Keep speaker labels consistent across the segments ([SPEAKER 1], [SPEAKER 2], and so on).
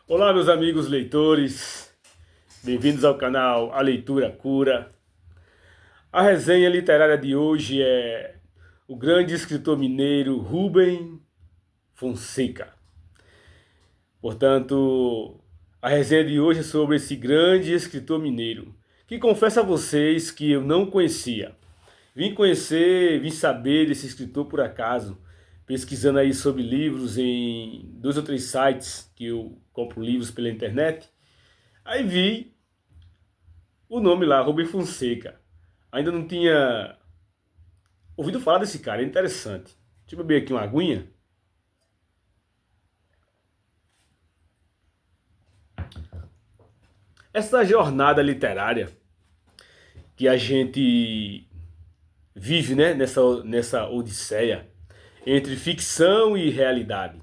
[SPEAKER 1] Olá, meus amigos leitores, bem-vindos ao canal A Leitura Cura. A resenha literária de hoje é o grande escritor mineiro Rubem Fonseca. Portanto, a resenha de hoje é sobre esse grande escritor mineiro, que confesso a vocês que eu não conhecia. Vim saber desse escritor por acaso, pesquisando aí sobre livros em 2 ou 3 sites que eu compro livros pela internet. Aí vi o nome lá, Rubem Fonseca. Ainda não tinha ouvido falar desse cara, é interessante. Deixa eu beber aqui uma aguinha. Essa jornada literária que a gente vive, né, nessa odisseia entre ficção e realidade.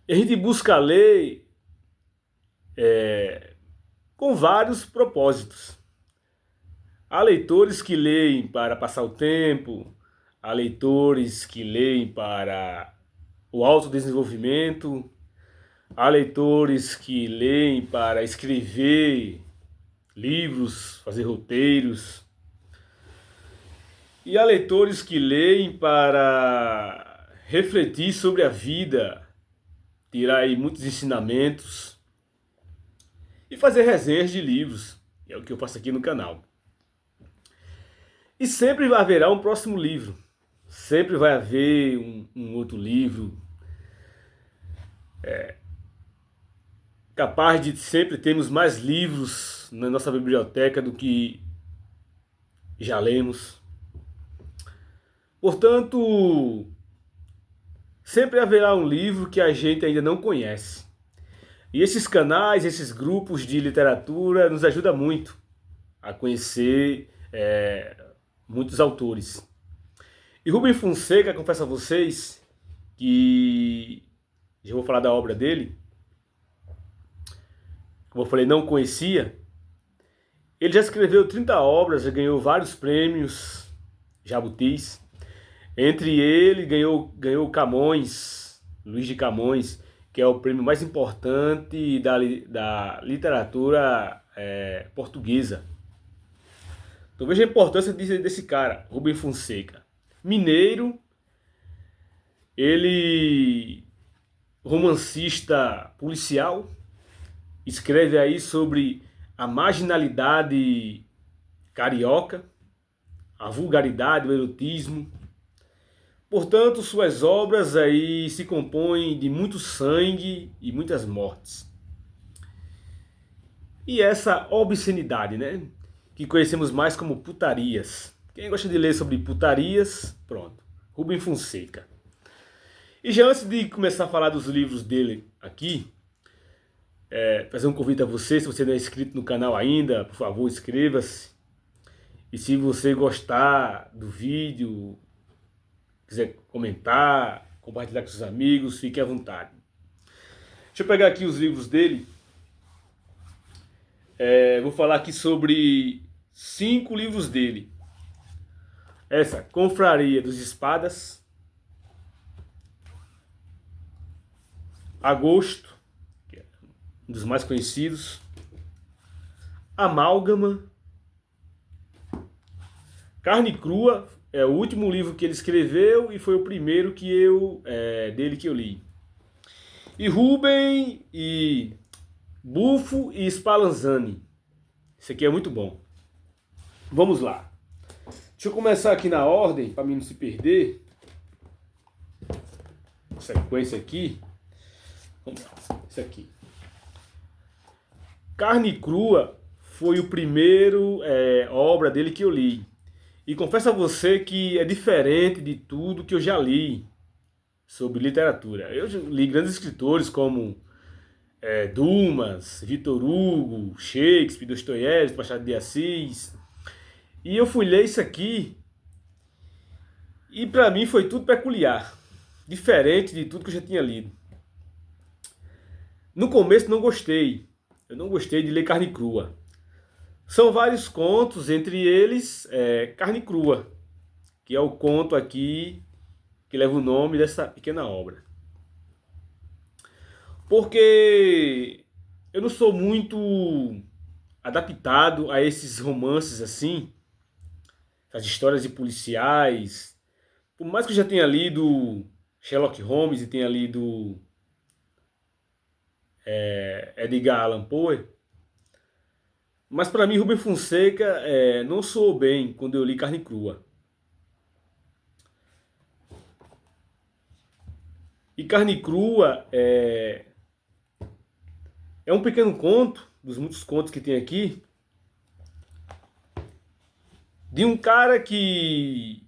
[SPEAKER 1] E a gente busca ler com vários propósitos. Há leitores que leem para passar o tempo, há leitores que leem para o autodesenvolvimento, há leitores que leem para escrever livros, fazer roteiros, e há leitores que leem para refletir sobre a vida, tirar aí muitos ensinamentos e fazer resenhas de livros, que é o que eu faço aqui no canal. E sempre haverá um próximo livro, sempre vai haver um outro livro, capaz de sempre termos mais livros na nossa biblioteca do que já lemos. Portanto, sempre haverá um livro que a gente ainda não conhece. E esses canais, esses grupos de literatura nos ajudam muito a conhecer muitos autores. E Rubem Fonseca, confesso a vocês que já vou falar da obra dele, como eu falei, não conhecia. Ele já escreveu 30 obras, já ganhou vários prêmios, jabutis. Entre ele, ganhou Camões, Luiz de Camões, que é o prêmio mais importante da literatura portuguesa. Então veja a importância desse cara, Rubem Fonseca. Mineiro, ele romancista policial, escreve aí sobre a marginalidade carioca, a vulgaridade, o erotismo. Portanto, suas obras aí se compõem de muito sangue e muitas mortes. E essa obscenidade, né? Que conhecemos mais como putarias. Quem gosta de ler sobre putarias, pronto. Rubem Fonseca. E já antes de começar a falar dos livros dele aqui, fazer um convite a você, se você não é inscrito no canal ainda, por favor, inscreva-se. E se você gostar do vídeo, quiser comentar, compartilhar com seus amigos, fique à vontade. Deixa eu pegar aqui os livros dele. Vou falar aqui sobre 5 livros dele. Essa, Confraria dos Espadas, Agosto, que é um dos mais conhecidos, Amálgama, Carne Crua, é o último livro que ele escreveu e foi o primeiro dele que eu li. E Rubem e Bufo e Spallanzani. Esse aqui é muito bom. Vamos lá. Deixa eu começar aqui na ordem, para mim não se perder. Sequência aqui. Vamos lá. Esse aqui. Carne Crua foi o primeiro obra dele que eu li. E confesso a você que é diferente de tudo que eu já li sobre literatura. Eu já li grandes escritores como Dumas, Victor Hugo, Shakespeare, Dostoiévski, Machado de Assis. E eu fui ler isso aqui e para mim foi tudo peculiar, diferente de tudo que eu já tinha lido. No começo não gostei, eu não gostei de ler Carne Crua. São vários contos, entre eles Carne Crua, que é o conto aqui que leva o nome dessa pequena obra. Porque eu não sou muito adaptado a esses romances assim, as histórias de policiais. Por mais que eu já tenha lido Sherlock Holmes e tenha lido Edgar Allan Poe, mas para mim Rubem Fonseca não soou bem quando eu li Carne Crua. E Carne Crua é um pequeno conto, dos muitos contos que tem aqui, de um cara que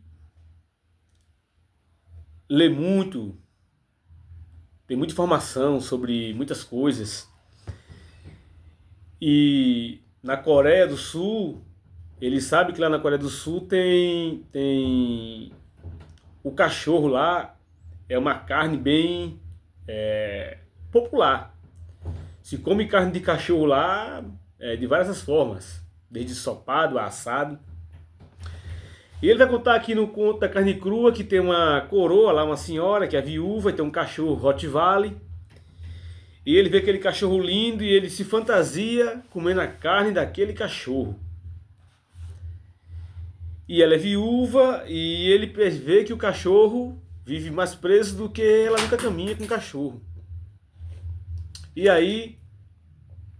[SPEAKER 1] lê muito, tem muita informação sobre muitas coisas. E na Coreia do Sul, ele sabe que lá na Coreia do Sul tem o cachorro lá, é uma carne bem popular. Se come carne de cachorro lá de várias formas, desde ensopado, assado. E ele vai contar aqui no conto da Carne Crua que tem uma coroa lá, uma senhora que é viúva, e tem um cachorro Rottweiler. E ele vê aquele cachorro lindo e ele se fantasia comendo a carne daquele cachorro. E ela é viúva e ele vê que o cachorro vive mais preso do que ela nunca caminha com o cachorro. E aí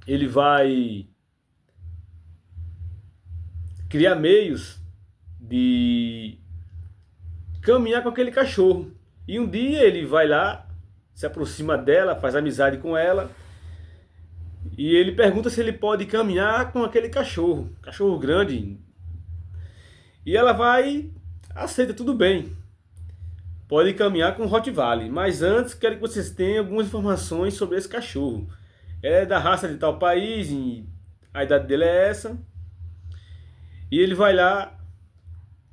[SPEAKER 1] ele vai criar meios de caminhar com aquele cachorro. E um dia ele vai lá, se aproxima dela, faz amizade com ela, e ele pergunta se ele pode caminhar com aquele cachorro, cachorro grande. E ela vai, aceita, tudo bem, pode caminhar com o Rottweiler, mas antes quero que vocês tenham algumas informações sobre esse cachorro. É da raça de tal país, e a idade dele é essa. E ele vai lá,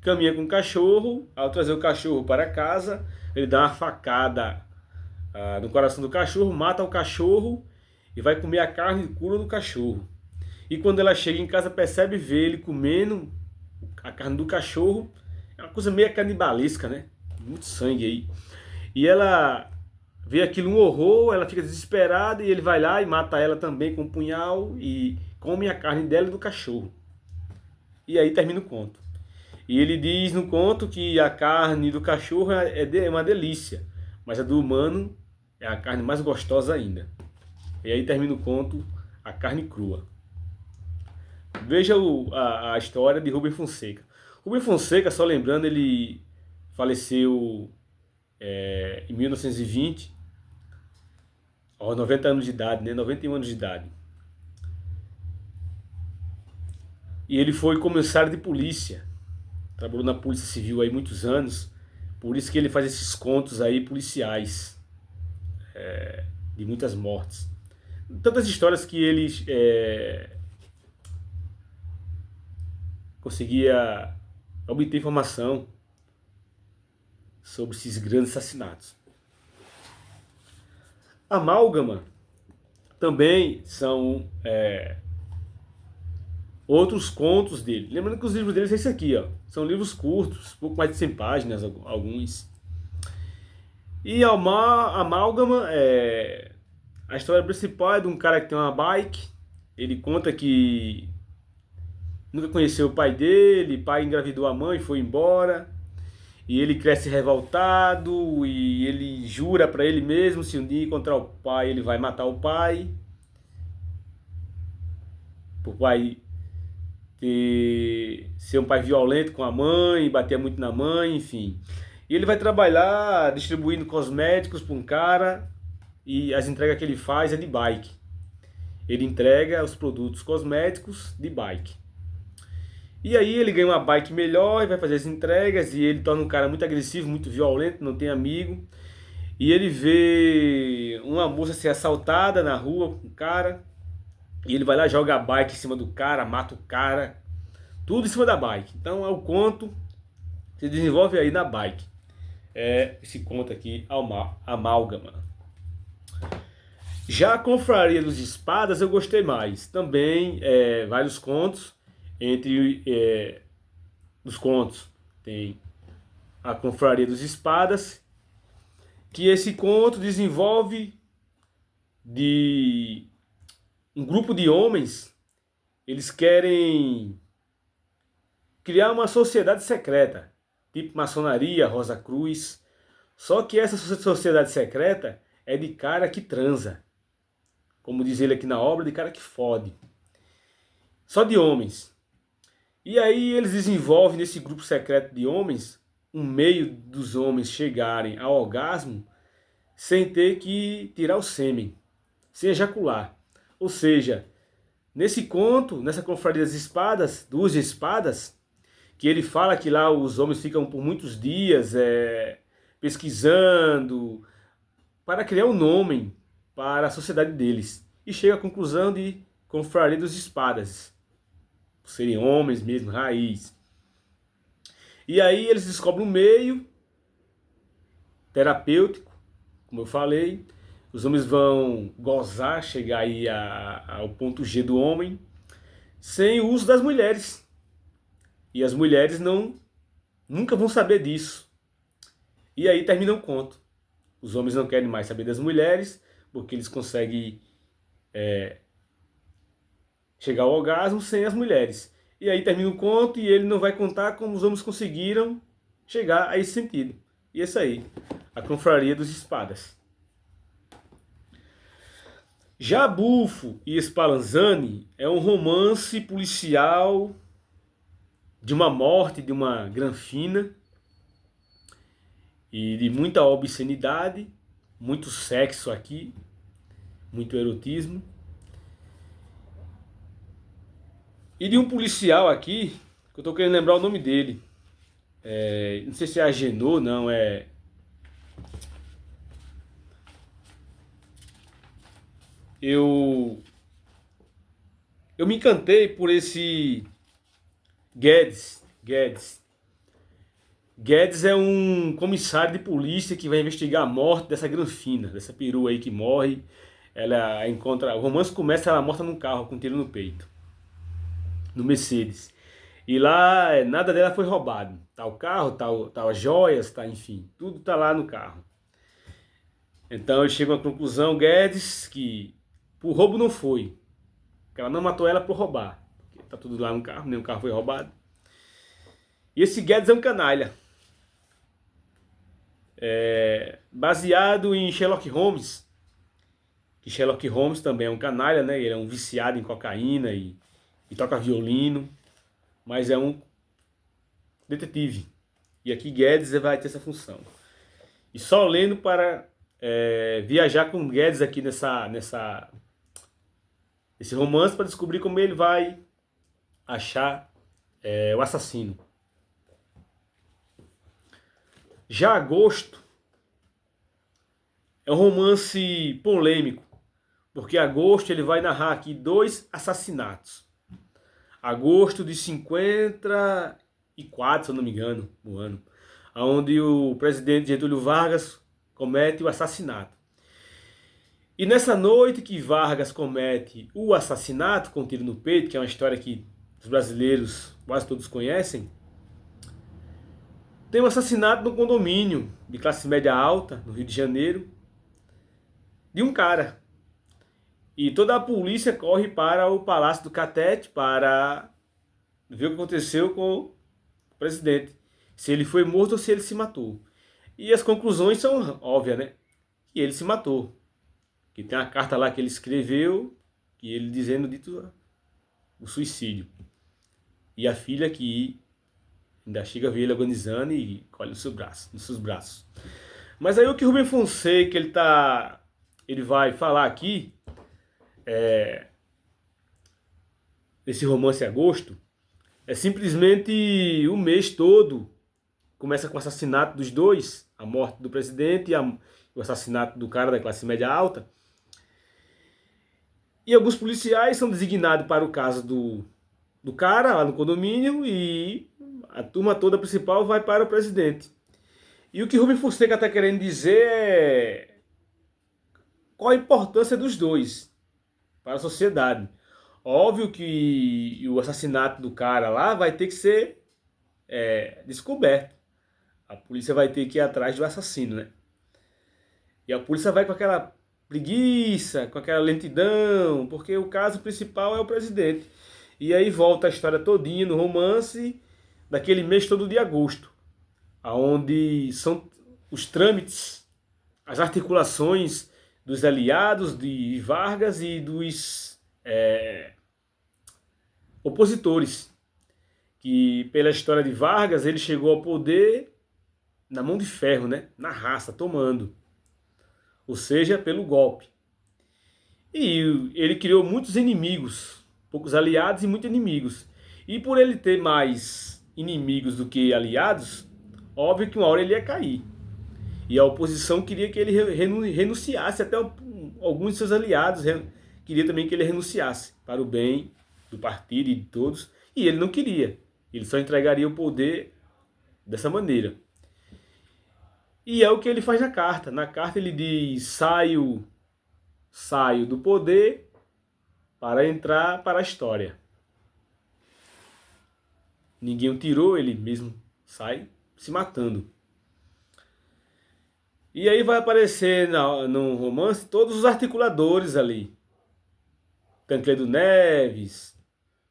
[SPEAKER 1] caminha com o cachorro. Ao trazer o cachorro para casa, ele dá uma facada no coração do cachorro, mata o cachorro e vai comer a carne crua do cachorro. E quando ela chega em casa, percebe ver ele comendo a carne do cachorro. É uma coisa meio canibalesca, né? Muito sangue aí. E ela vê aquilo um horror, ela fica desesperada e ele vai lá e mata ela também com um punhal e come a carne dela e do cachorro. E aí termina o conto. E ele diz no conto que a carne do cachorro é uma delícia, mas a do humano é a carne mais gostosa ainda. E aí termina o conto, A Carne Crua. Veja a história de Rubem Fonseca. Rubem Fonseca, só lembrando, ele faleceu em 1920, aos 90 anos de idade, né? 91 anos de idade. E ele foi comissário de polícia. Trabalhou na Polícia Civil aí muitos anos. Por isso que ele faz esses contos aí policiais. De muitas mortes. Tantas histórias que ele conseguia obter informação sobre esses grandes assassinatos. Amálgama também são outros contos dele. Lembrando que os livros dele são esse aqui, ó. São livros curtos, pouco mais de 100 páginas, alguns. E Amálgama, a história principal é de um cara que tem uma bike. Ele conta que nunca conheceu o pai dele, o pai engravidou a mãe e foi embora. E ele cresce revoltado e ele jura pra ele mesmo, se um dia encontrar o pai, ele vai matar o pai. Por pai ser um pai violento com a mãe, bater muito na mãe, enfim. E ele vai trabalhar distribuindo cosméticos para um cara e as entregas que ele faz é de bike. Ele entrega os produtos cosméticos de bike. E aí ele ganha uma bike melhor e vai fazer as entregas e ele torna um cara muito agressivo, muito violento, não tem amigo. E ele vê uma moça ser assaltada na rua com um cara. E ele vai lá, joga a bike em cima do cara, mata o cara. Tudo em cima da bike. Então é o conto que se desenvolve aí na bike. É esse conto aqui, Amálgama. Já a Confraria dos Espadas eu gostei mais. Também vários contos. Entre os contos tem a Confraria dos Espadas, que esse conto desenvolve de um grupo de homens, eles querem criar uma sociedade secreta, tipo maçonaria, Rosa Cruz. Só que essa sociedade secreta é de cara que transa. Como diz ele aqui na obra, de cara que fode. Só de homens. E aí eles desenvolvem nesse grupo secreto de homens um meio dos homens chegarem ao orgasmo sem ter que tirar o sêmen, sem ejacular. Ou seja, nesse conto, nessa confraria das espadas, duas espadas, que ele fala que lá os homens ficam por muitos dias pesquisando para criar um nome para a sociedade deles. E chega à conclusão de confraria dos espadas, por serem homens mesmo, raiz. E aí eles descobrem um meio terapêutico, como eu falei. Os homens vão gozar, chegar aí ao ponto G do homem, sem o uso das mulheres. E as mulheres nunca vão saber disso. E aí termina o conto. Os homens não querem mais saber das mulheres, porque eles conseguem chegar ao orgasmo sem as mulheres. E aí termina o conto e ele não vai contar como os homens conseguiram chegar a esse sentido. E é isso aí, a confraria dos espadas. Já Bufo e Spallanzani é um romance policial de uma morte de uma granfina e de muita obscenidade, muito sexo aqui, muito erotismo. E de um policial aqui, que eu tô querendo lembrar o nome dele. Não sei se é Agenor, não, Eu me encantei por esse Guedes. Guedes é um comissário de polícia que vai investigar a morte dessa granfina, dessa perua aí que morre. Ela encontra. O romance começa ela morta num carro com um tiro no peito, no Mercedes. E lá nada dela foi roubado. Tá o carro, tá as joias, tá, enfim, tudo tá lá no carro. Então ele chega a uma conclusão, Guedes, que por roubo não foi. Que ela não matou ela por roubar. Porque tá tudo lá no carro, nenhum carro foi roubado. E esse Guedes é um canalha. Baseado em Sherlock Holmes. Que Sherlock Holmes também é um canalha, né? Ele é um viciado em cocaína e toca violino. Mas é um detetive. E aqui Guedes vai ter essa função. E só lendo para viajar com Guedes aqui nesse romance para descobrir como ele vai achar o assassino. Já Agosto é um romance polêmico, porque Agosto ele vai narrar aqui dois assassinatos. Agosto de 54, se eu não me engano, no ano, onde o presidente Getúlio Vargas comete o assassinato. E nessa noite que Vargas comete o assassinato com um tiro no peito, que é uma história que os brasileiros quase todos conhecem, tem um assassinato no condomínio de classe média alta, no Rio de Janeiro, de um cara. E toda a polícia corre para o Palácio do Catete para ver o que aconteceu com o presidente. Se ele foi morto ou se ele se matou. E as conclusões são óbvias, né? Que ele se matou. Que tem uma carta lá que ele escreveu, que ele dizendo dito o suicídio. E a filha que ainda chega a ver ele agonizando e colhe nos seus braços. Mas aí o que Rubem Fonseca ele vai falar aqui, nesse romance Agosto, é simplesmente o mês todo. Começa com o assassinato dos dois, a morte do presidente e o assassinato do cara da classe média alta. E alguns policiais são designados para o caso do cara lá no condomínio e a turma toda principal vai para o presidente. E o que Rubem Fonseca está querendo dizer é qual a importância dos dois para a sociedade. Óbvio que o assassinato do cara lá vai ter que ser descoberto. A polícia vai ter que ir atrás do assassino, né? E a polícia vai com aquela preguiça, com aquela lentidão, porque o caso principal é o presidente. E aí volta a história todinha no romance daquele mês todo de agosto, aonde são os trâmites, as articulações dos aliados de Vargas e dos opositores, que pela história de Vargas ele chegou ao poder na mão de ferro, né? Na raça, tomando, ou seja, pelo golpe. E ele criou muitos inimigos, poucos aliados e muitos inimigos. E por ele ter mais inimigos do que aliados, óbvio que uma hora ele ia cair. E a oposição queria que ele renunciasse, até alguns de seus aliados queria também que ele renunciasse, para o bem do partido e de todos. E ele não queria, ele só entregaria o poder dessa maneira. E é o que ele faz na carta. Na carta ele diz: saio do poder para entrar para a história. Ninguém o tirou, ele mesmo sai se matando. E aí vai aparecer no romance todos os articuladores ali. Tancredo Neves,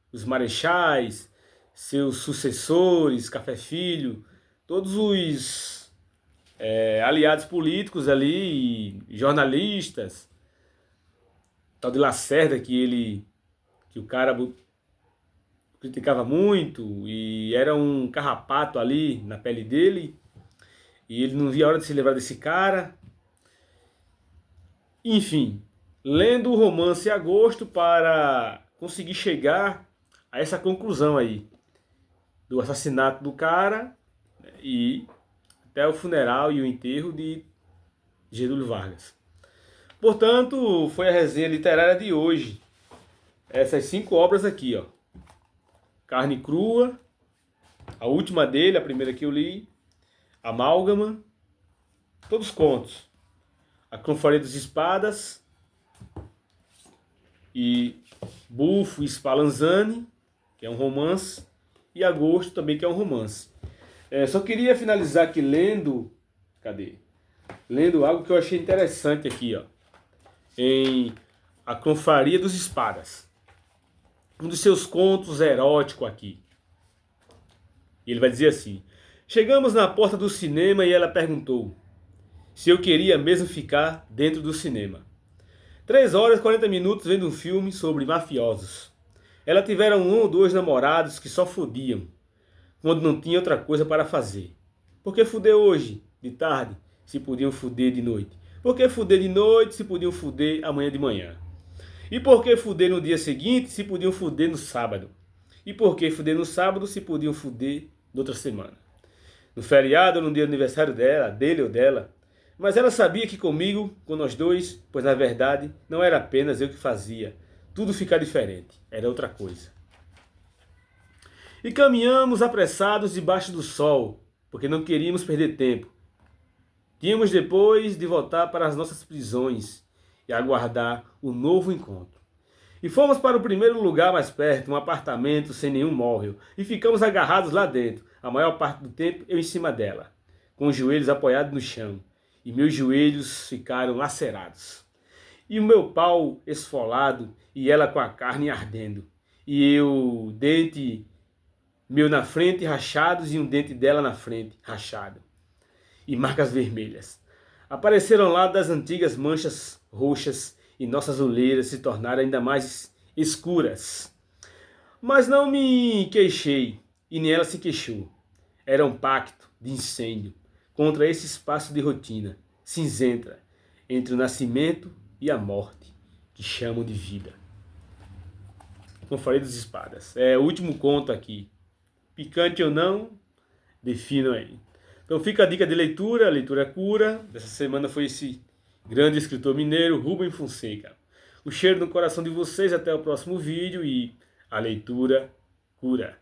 [SPEAKER 1] os marechais, seus sucessores, Café Filho, todos os aliados políticos ali, jornalistas, tal de Lacerda, que o cara criticava muito e era um carrapato ali na pele dele, e ele não via a hora de se livrar desse cara. Enfim, lendo o romance em agosto para conseguir chegar a essa conclusão aí do assassinato do cara e até o funeral e o enterro de Getúlio Vargas. Portanto, foi a resenha literária de hoje. Essas 5 obras aqui, ó. Carne Crua, a última dele, a primeira que eu li, Amálgama, todos os contos. A Confraria das Espadas e Bufo e Spallanzani, que é um romance, e Agosto também, que é um romance. Só queria finalizar aqui lendo, lendo algo que eu achei interessante aqui, ó, em A Confraria dos Espadas. Um dos seus contos eróticos aqui. E ele vai dizer assim: chegamos na porta do cinema e ela perguntou se eu queria mesmo ficar dentro do cinema. 3 horas e 40 minutos vendo um filme sobre mafiosos. Ela tivera 1 ou 2 namorados que só fodiam quando não tinha outra coisa para fazer. Por que fuder hoje, de tarde, se podiam fuder de noite? Por que fuder de noite, se podiam fuder amanhã de manhã? E por que fuder no dia seguinte, se podiam fuder no sábado? E por que fuder no sábado, se podiam fuder na outra semana? No feriado ou no dia do aniversário dele ou dela. Mas ela sabia que comigo, com nós dois, pois na verdade não era apenas eu que fazia tudo ficar diferente, era outra coisa. E caminhamos apressados debaixo do sol, porque não queríamos perder tempo. Tínhamos depois de voltar para as nossas prisões e aguardar o novo encontro. E fomos para o primeiro lugar mais perto, um apartamento sem nenhum móvel, e ficamos agarrados lá dentro, a maior parte do tempo eu em cima dela, com os joelhos apoiados no chão, e meus joelhos ficaram lacerados. E o meu pau esfolado, e ela com a carne ardendo, e eu, dente meu na frente rachados e um dente dela na frente rachado, e marcas vermelhas. Apareceram lá das antigas manchas roxas e nossas olheiras se tornaram ainda mais escuras. Mas não me queixei, e nem ela se queixou. Era um pacto de incêndio contra esse espaço de rotina cinzenta entre o nascimento e a morte, que chamam de vida. Confraria das Espadas. É o último conto aqui. Picante ou não, definam aí. Então fica a dica de leitura, a leitura cura. Dessa semana foi esse grande escritor mineiro, Rubem Fonseca. O cheiro no coração de vocês, até o próximo vídeo e a leitura cura.